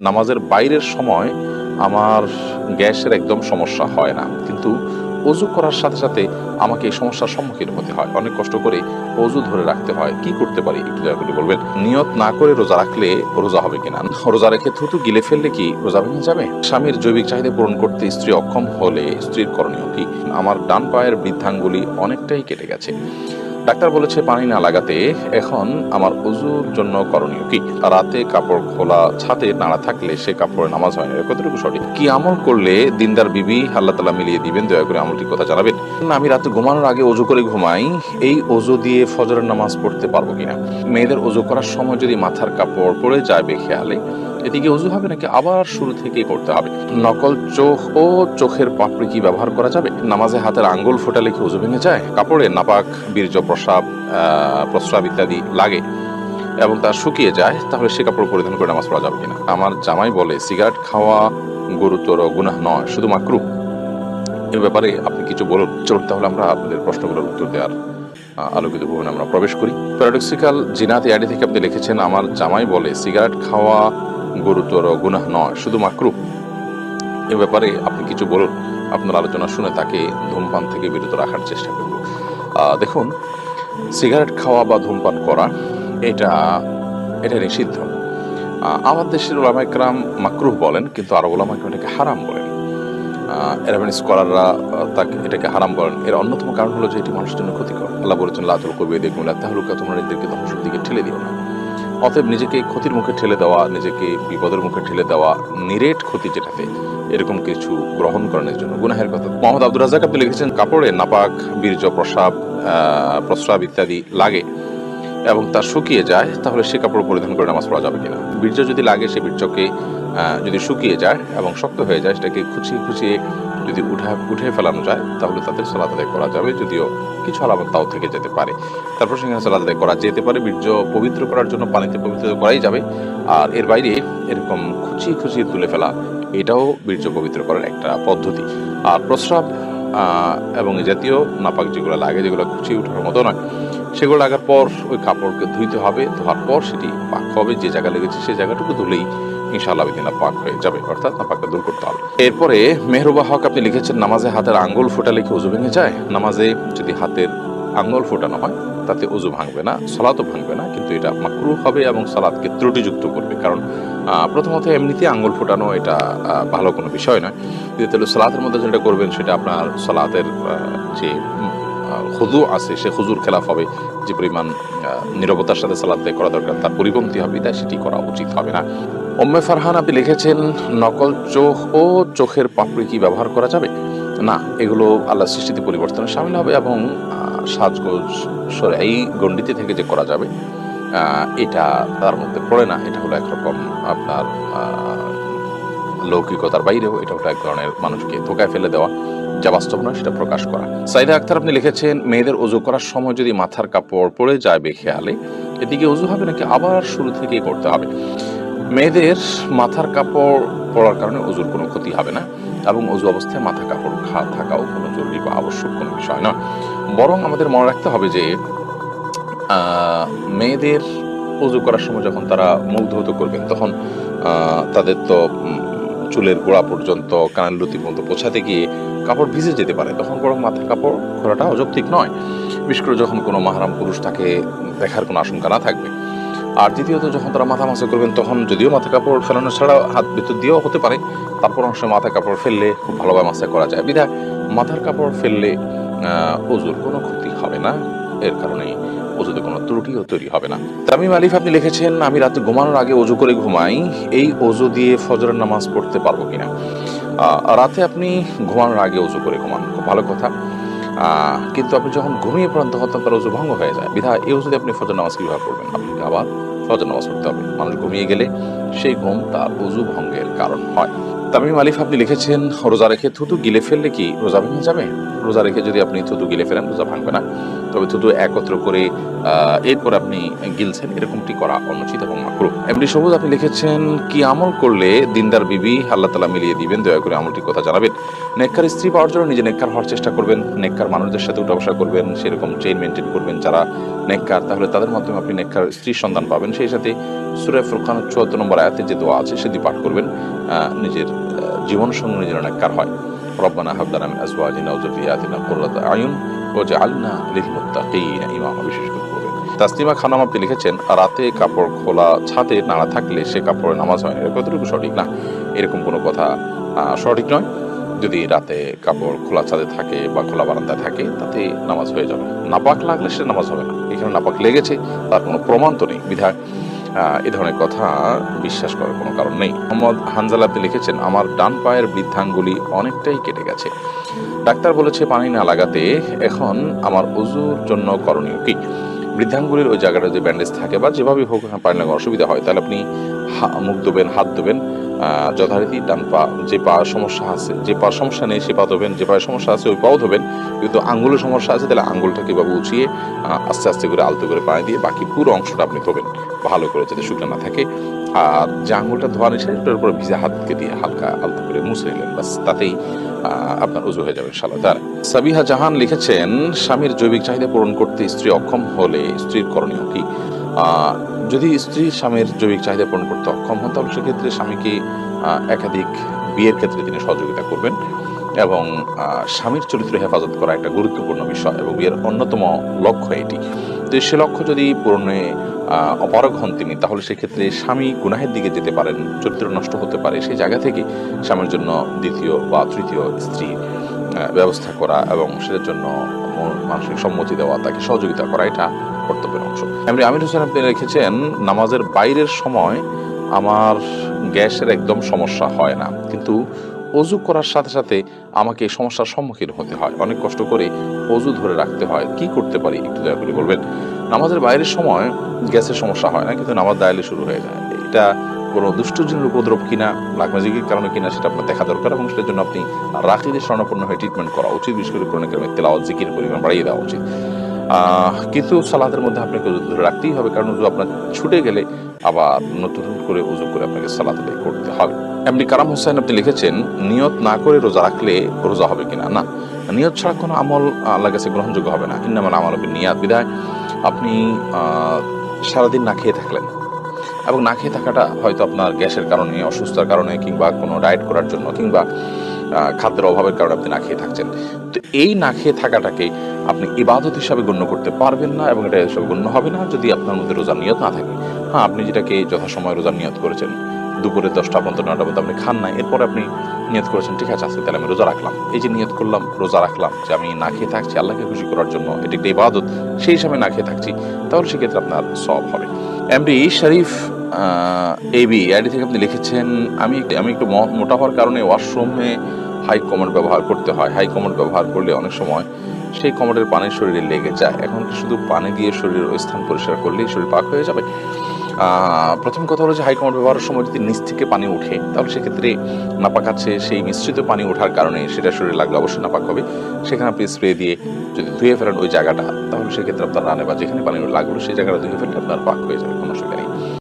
নামাজের বাইরের সময় আমার গ্যাসের একদম সমস্যা হয় না, কিন্তু অজু করার সাথে সাথে আমাকে এই সমস্যার সম্মুখীন হতে হয়। অনেক কষ্ট করে অজু ধরে রাখতে হয়। কি করতে পারি একটু দয়া করে বলবেন? নিয়ত না করে রোজা রাখলে রোজা হবে কিনা? রোজা রেখে থুতু গিলে ফেললে কি রোজা ভেঙে যাবে? স্বামীর জৈবিক চাহিদা পূরণ করতে স্ত্রী অক্ষম হলে স্ত্রীর করণীয় কি? আমার ডান পায়ের বৃদ্ধাঙ্গুলি অনেকটাই কেটে গেছে। ডাক্তার বলেছে পানি না লাগাতে। এখন আমার অজুর জন্য করণীয় কি? রাতে কাপড় খোলা ছাদে নাড়া থাকলে সে কাপড়ে নামাজ হয় না, এটা কতটুকু সঠিক? কি আমল করলে দিনদার বিবি আল্লাহ তাআলা মিলিয়ে দিবেন? দয়া করে আমলটির কথা জানাবেন। আমি রাতে ঘুমানোর আগে অজু করে ঘুমাই, এই অজু দিয়ে ফজরের নামাজ পড়তে পারবো কিনা? মেয়েদের অজু করার সময় যদি মাথার কাপড় পড়ে যায় বেখেয়ালে, এদিকে অজু হবে নাকি আবার শুরু থেকেই করতে হবে? নকল চোখ ও চোখের পাপড়ি কি ব্যবহার করা যাবে? নামাজে হাতের আঙ্গুল ফোটালে কি অজু ভেঙে যায়? কাপড়ে নাপাক, বীর্য, প্রস্রাব ইত্যাদি লাগে এবং তা শুকিয়ে যায়, তাহলে সে কাপড় পরিধান করে নামাজ পড়া যাবে কিনা? আমার জামাই বলে সিগারেট খাওয়া গুরুতর গুনাহ নয়, শুধু মাকরুহ। এ ব্যাপারে আপনি কিছু বলুন। চলুন তাহলে আমরা আপনাদের প্রশ্নগুলোর উত্তর দেওয়ার আলোকিত ভবনে আমরা প্রবেশ করি। প্যারাডক্সিক্যাল জিনাত আইডি থেকে আপনি লিখেছেন, আমার জামাই বলে সিগারেট খাওয়া গুরুতর গুনাহ নয়, শুধু মাকরুহ। এ ব্যাপারে আপনি কিছু বলুন। আপনার আলোচনা শুনে তাকে ধূমপান থেকে বিরত রাখার চেষ্টা করব। দেখুন, সিগারেট খাওয়া বা ধূমপান করা এটা এটা নিষিদ্ধ। আমার দেশের উলামা ইকরাম মাকরুহ বলেন, কিন্তু আরব উলামা ইকরাম এটাকে হারাম বলেন। অ্যারাবিক স্কলাররা এটাকে হারাম বলেন। এর অন্যতম কারণ হলো যে এটি মানুষের জন্য ক্ষতিকর। আল্লাহ বলেছেন, লা তুলকু বিয়াইদিকুম ইলা তাহলুকা, তোমরা নিজেদেরকে ধ্বংসের দিকে ঠেলে দিও না। অতএব নিজেকে ক্ষতির মুখে ঠেলে দেওয়া, নিজেকে বিপদের মুখে ঠেলে দেওয়া, নিরেট ক্ষতি যেটাতে, এরকম কিছু গ্রহণ করানোর জন্য গুনাহের কথা। মোহাম্মদ আব্দুর রাজ্জাক আপনি লিখেছেন, কাপড়ে নাপাক, বীর্য, প্রস্রাব ইত্যাদি লাগে এবং তা শুকিয়ে যায়, তাহলে সে কাপড় পরিধান করে নামাজ পড়া যাবে কিনা? বীর্য যদি লাগে, সে বীর্যকে যদি শুকিয়ে যায় এবং শক্ত হয়ে যায়, সেটাকে খুঁচিয়ে যদি উঠে ফেলানো যায়, তাহলে তাদের সালাত আদায় করা যাবে, যদিও কিছু আলামত তাও থেকে যেতে পারে। তারপর সেখানে সালাত আদায় করা যেতে পারে। বীর্য পবিত্র করার জন্য পানিতে পবিত্র করাই যাবে। আর এর বাইরে এরকম খুঁচিয়ে তুলে ফেলা, এটাও বীর্য পবিত্র করার একটা পদ্ধতি। আর প্রস্রাব এবং এই জাতীয় নাপাক যেগুলো লাগে, যেগুলো খুঁচিয়ে ওঠার মতো নয়, সেগুলো লাগার পর ওই কাপড়কে ধুইতে হবে। ধোয়ার পর সেটি পাক হবে। যে জায়গা লেগেছে সেই জায়গাটুকু ধুলেই ইনশাআল্লাহ বিদিনা পাক হয়ে যাবে, অর্থাৎ নাপাকটা দূর করতে হবে। এরপরে মেহরুবা হক আপনি লিখেছেন, নামাজে হাতের আঙ্গুল ফোটালে কি অজু ভেঙে যায়? নামাজে যদি হাতের আঙ্গুল ফোটানো হয়, তাতে অজু ভাঙবে না, সালাতও ভাঙবে না, কিন্তু এটা মাকরুহ হবে এবং সালাতকে ত্রুটিযুক্ত করবে। কারণ প্রথমত এমনিতে আঙ্গুল ফোটানো এটা ভালো কোনো বিষয় নয়। দ্বিতীয়ত সালাতের মধ্যে যেটা করবেন সেটা আপনার সালাতের যে খুদু আছে, সে খুজুর খেলাফ হবে। যে পরিমাণ নীরবতার সাথে সালাত আদায় করা দরকার, তার পরিপন্থী হবে, তাই সেটি করা উচিত হবে না। উম্মে ফারহান আপনি লিখেছেন, নকল চোখ ও চোখের পাপড়ি কি ব্যবহার করা যাবে? না, এগুলো আল্লাহর সৃষ্টিতে পরিবর্তনের শামিল হবে এবং সাজগোজ এই গণ্ডিতে থেকে যে করা যাবে, এটা তার মধ্যে পড়ে না। এটা হলো একরকম আপনার লৌকিকতার বাইরেও, এটা হলো এক ধরনের মানুষকে ধোকায় ফেলে দেওয়া, যা বাস্তব নয় সেটা প্রকাশ করা। সাইদা আক্তার আপনি লিখেছেন, মেয়েদের অজু করার সময় যদি মাথার কাপড় পড়ে যায় বেখেয়ালে, এদিকে অজু হবে নাকি আবার শুরু থেকেই করতে হবে? মেয়েদের মাথার কাপড় পরার কারণে অজুর কোনো ক্ষতি হবে না এবং অজু অবস্থায় মাথা কাপড় থাকাও কোনো জরুরি বা আবশ্যক কোনো বিষয় নয়। বরং আমাদের মনে রাখতে হবে যে মেয়েদের অজু করার সময় যখন তারা মুখ ধৌত করবেন, তখন তাদের তো চুলের গোড়া পর্যন্ত, কানের লতি পর্যন্ত পৌঁছাতে গিয়ে কাপড় ভিজে যেতে পারে। তখন বরং মাথার কাপড় খোলাটা অযৌক্তিক নয়, বিশেষ করে যখন কোনো মাহরাম পুরুষ তাকে দেখার কোনো আশঙ্কা না থাকবে। আর দ্বিতীয়ত, যখন তারা মাথা মাসা করবেন, তখন যদিও মাথা কাপড় ফেলানো ছাড়া হাত ভিতর দিয়েও হতে পারে, তারপর অংশ মাথা কাপড় ফেললে খুব ভালোভাবে মাসা করা যায়। বিধায় মাথার কাপড় ফেললে অজুর কোনো ক্ষতি হবে না, এর কারণে অজুতে কোনো ত্রুটিও তৈরি হবে না। তামিম আলিফ আপনি লিখেছেন, আমি রাতে ঘুমানোর আগে অজু করে ঘুমাই, এই অজু দিয়ে ফজরের নামাজ পড়তে পারবো কিনা? রাতে আপনি ঘুমানোর আগে অজু করে ঘুমান, খুব ভালো কথা। কিন্তু আপনি যখন ঘুমিয়ে পড়েন, তখন তার অজু ভঙ্গ হয়ে যায়। বিধায় এই অজুতে আপনি ফজর নামাজ কিভাবে পড়বেন? আপনাকে আবার ফজর নামাজ পড়তে হবে। মানুষ ঘুমিয়ে গেলে সেই ঘুম তার অজু ভঙ্গের কারণ হয়। তামিম আলিফ আপনি লিখেছেন, রোজা রেখে থুতু গিলে ফেললে কি রোজা ভেঙে যাবে? রোজা রেখে যদি আপনি থুতু গিলে ফেলেন রোজা ভাঙবে না, তবে থুতু একত্র করে এরপর আপনি গিলছেন, এরকমটি করা অনুচিত এবং মাকরুহ। এমডি সবুজ আপনি লিখেছেন, কি আমল করলে দিনদার বিবি আল্লাহ তাআলা মিলিয়ে দিবেন, দয়া করে আমলটির কথা জানাবেন। নেককার স্ত্রী পাওয়ার জন্য নিজে নেককার হওয়ার চেষ্টা করবেন, নেককার মানুষদের সাথে উঠা বসা করবেন, সেরকম চেইন মেনটেন করবেন যারা নেককার, তাহলে তাদের মাধ্যমে আপনি নেককার স্ত্রীর সন্ধান পাবেন। সেই সাথে সূরা ফুরকানের ৭৪ নম্বর আয়াতে যে দোয়া আছে সেটি পাঠ করবেন, নিজের জীবন সঙ্গী যেন নেককার হয়। রব্বানা হাব লানা মিন আজওয়াজিনা ওয়া যুররিয়াতিনা কুররাতা আয়ুন ওয়াজআলনা লিল মুত্তাকিনা ইমামা। বিশেষ করে করবেন। তাসলিমা খানম আপনি লিখেছেন, রাতে কাপড় খোলা ছাদে নাড়া থাকলে সে কাপড়ে নামাজ হয় না, এটা কতটুকু সঠিক? না, এরকম কোনো কথা সঠিক নয়। যদি রাতে কাপড় খোলা ছাদে থাকে বা খোলা বারান্দায় থাকে তাতে নামাজ হয়ে যাবে। নাপাক লাগলে সে নামাজ হবে না। এখানে নাপাক লেগেছে তার কোনো প্রমাণ তো নেই, বিধায় এ ধরনের কথা বিশ্বাস করার কোনো কারণ নেই। মোহাম্মদ হানজালা আপনি লিখেছেন, আমার ডান পায়ের বৃদ্ধাঙ্গুলি অনেকটাই কেটে গেছে, ডাক্তার বলেছে পানি না লাগাতে, এখন আমার ওযুর জন্য করণীয় কি? বৃদ্ধাঙ্গুলির ওই জায়গাটা যদি ব্যান্ডেজ থাকে বা যেভাবে হোক পানি লাগানোর অসুবিধা হয়, তাহলে আপনি মুখ ধোবেন, হাত ধোবেন, যথারীতি ডান পা, যে পা সমস্যা আছে, যে পা সমস্যা নেই সে পা ধোবেন, যে পায়ে সমস্যা আছে ওই পাও ধোবেন। কিন্তু আঙ্গুলের সমস্যা আছে তাহলে আঙ্গুলটাকে এভাবে উঁচিয়ে আস্তে আস্তে করে আলতো করে পানি দিয়ে বাকি পুরো অংশটা আপনি ধোবেন ভালো করে, যাতে শুকনো না থাকে। আর যে আঙ্গুলটা ধোয়া নিচ্ছে সেটার উপরে ভিজা হাতকে দিয়ে হালকা আলতো করে মুছে নিলেন, বাস, তাতেই আপনার উজু হয়ে যাবে ইনশাআল্লাহ। তার সাবিহা জাহান লিখেছেন, স্বামীর জৈবিক চাহিদা পূরণ করতে স্ত্রী অক্ষম হলে স্ত্রীর করণীয় কি? যদি স্ত্রী স্বামীর জৈবিক চাহিদা পূরণ করতে অক্ষম হন, তাহলে সেক্ষেত্রে স্বামীকে একাধিক বিয়ের ক্ষেত্রে তিনি সহযোগিতা করবেন এবং স্বামীর চরিত্র হেফাজত করা একটা গুরুত্বপূর্ণ বিষয় এবং বিয়ের অন্যতম লক্ষ্য এটি। তো সে লক্ষ্য যদি পূরণে অপারগ হন তিনি, তাহলে সেক্ষেত্রে স্বামী গুনাহের দিকে যেতে পারেন, চরিত্র নষ্ট হতে পারে। সেই জায়গা থেকে স্বামীর জন্য দ্বিতীয় বা তৃতীয় স্ত্রী ব্যবস্থা করা এবং সেটার জন্য মানসিক সম্মতি দেওয়া, তাকে সহযোগিতা করা, এটা কর্তব্যের অংশ। এমনি আমির হোসেন আপনি লিখেছেন, নামাজের বাইরের সময় আমার গ্যাসের একদম সমস্যা হয় না, কিন্তু অজু করার সাথে সাথে আমাকে এই সমস্যার সম্মুখীন হতে হয়, অনেক কষ্ট করে অজু ধরে রাখতে হয়, কি করতে পারি একটু দয়া করে বলবেন। নামাজের বাইরের সময় গ্যাসের সমস্যা হয় না, কিন্তু নামাজ দাঁড়ালে শুরু হয়ে যায়। এটা কোনো দুষ্টজনের উপদ্রব কিনা, লাগমাজিগির কারণে কিনা, সেটা আপনার দেখা দরকার এবং সেটার জন্য আপনি রাকিদের শরণাপন্ন হয়ে ট্রিটমেন্ট করা উচিত। বিশেষ করে কোরআন কারিমের তেলাওয়াত, জিকির পরিমাণ বাড়িয়ে দেওয়া উচিত। কিন্তু সালাতের মধ্যে আপনাকে উযু ধরে রাখতেই হবে, কারণ উযু আপনার ছুটে গেলে আবার নতুন করে উযু করে আপনাকে সালাত আদায় করতে হবে। এমনি কারাম হোসেন আপনি লিখেছেন, নিয়ত না করে রোজা রাখলে রোজা হবে কিনা? না, নিয়ত ছাড়া কোনো আমল আল্লাহর কাছে গ্রহণযোগ্য হবে না। ইন্নামাল আমালু বিন্নিয়াত। বিধায় আপনি সারাদিন না খেয়ে থাকলেন এবং না খেয়ে থাকাটা হয়তো আপনার গ্যাসের কারণে, অসুস্থতার কারণে, কিংবা কোনো ডায়েট করার জন্য, কিংবা খাদ্যের অভাবের কারণে আপনি না খেয়ে থাকছেন। তো এই না খেয়ে থাকাটাকে আপনি ইবাদত হিসাবে গণ্য করতে পারবেন না এবং এটা হিসাবে গণ্য হবে না যদি আপনার মধ্যে রোজার নিয়ত না থাকে। হ্যাঁ, আপনি যেটাকে যথাসময় রোজার নিয়ত করেছেন, দুপুরে 10টা পর্যন্ত 9টা পর্যন্ত আপনি খান নাই, এরপরে আপনি নিয়ত করেছেন ঠিক আছে আজকে তাহলে আমি রোজা রাখলাম। এই যে নিয়ত করলাম, রোজা রাখলাম, যে আমি না খেয়ে থাকছি আল্লাহকে খুশি করার জন্য, এটি একটা ইবাদত, সেই হিসাবে না খেয়ে থাকছি, তাহলে সেক্ষেত্রে আপনার সওয়াব হবে। এমডি শরীফ এবি আইডি থেকে আপনি লিখেছেন, আমি একটু মোটা হওয়ার কারণে ওয়াশরুমে হাই কমোড ব্যবহার করতে হয়। হাই কমোড ব্যবহার করলে অনেক সময় সেই কমোডের পানি শরীরে লেগে যায়। এখন কি শুধু পানি দিয়ে শরীরের ওই স্থান পরিষ্কার করলেই শরীর পাক হয়ে যাবে? প্রথম কথা হলো যে হাই কমোড ব্যবহারের সময় যদি নিচ থেকে পানি উঠে, তাহলে সেক্ষেত্রে নাপাক আছে, সেই মিশ্রিত পানি ওঠার কারণে সেটা শরীরে লাগলে অবশ্যই নাপাক হবে। সেখানে আপনি স্প্রে দিয়ে যদি ধুয়ে ফেলেন ওই জায়গাটা, তাহলে সেক্ষেত্রে আপনার রানে বা যেখানে পানি লাগলো সেই জায়গাটা ধুয়ে ফেললে আপনার পাক হয়ে যাবে, কোনো অসুবিধা নেই।